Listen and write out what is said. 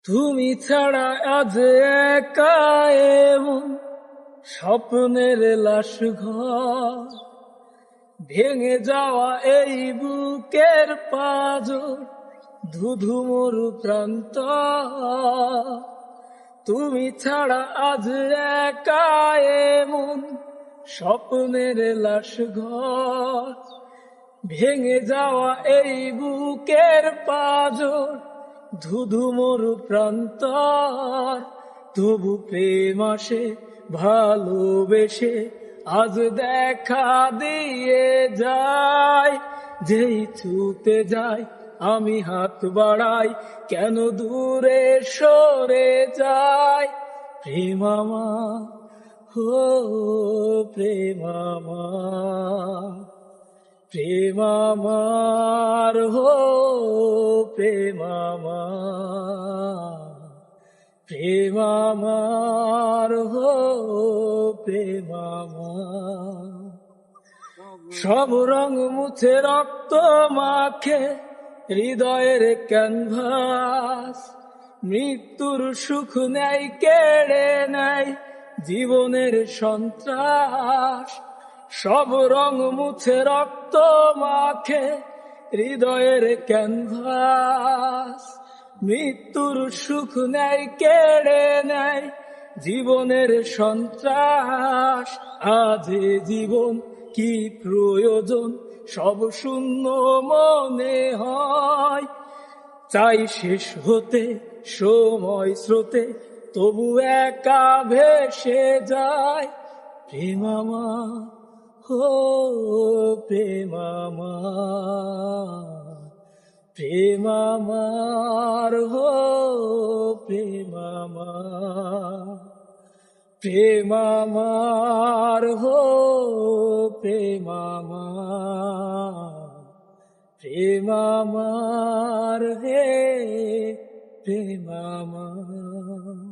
তুমি ছাড়া আজ একা এমন স্বপ্নের লাশ ঘর, ভেঙে যাওয়া এই বুকের পাঁজর, ধুধু মরু প্রান্ত। তুমি ছাড়া আজ একা এমন স্বপ্নের লাশ ঘর, ভেঙে যাওয়া এই বুকের পাঁজর, ধুধু মরু প্রান্তর। তবু প্রেম আসে ভালোবেসে আজ দেখা দিয়ে যায়। যেই ছুতে যায় আমি হাত বাড়াই, কেন দূরে সরে যায়। প্রেম আমার, ও প্রেম আমার, প্রেম আমার, হো প্রেম আমার, প্রেম আমার, হো প্রেম আমার। সব রং মুছে রক্ত মাখে হৃদয়ের ক্যানভাস, মৃত্যুর সুখ নেয় কেড়ে নেয় জীবনের সন্ত্রাস। সব রং মুছে রক্ত মাখে হৃদয়ের ক্যানভাস, মৃত্যুর সুখ নেয় কেড়ে নেয় জীবনের সন্ত্রাস। আজ জীবন কি প্রয়োজন সব শূন্য মনে হয়। চাই শেষ হতে সময় স্রোতে, তবু একা ভেসে যায়। প্রেম আমার, ও প্রেম আমার, প্রেম আমার, হো প্রেম আমার, প্রেম আমার, হো প্রেম আমার, প্রেম আমার, হে প্রেম আমার।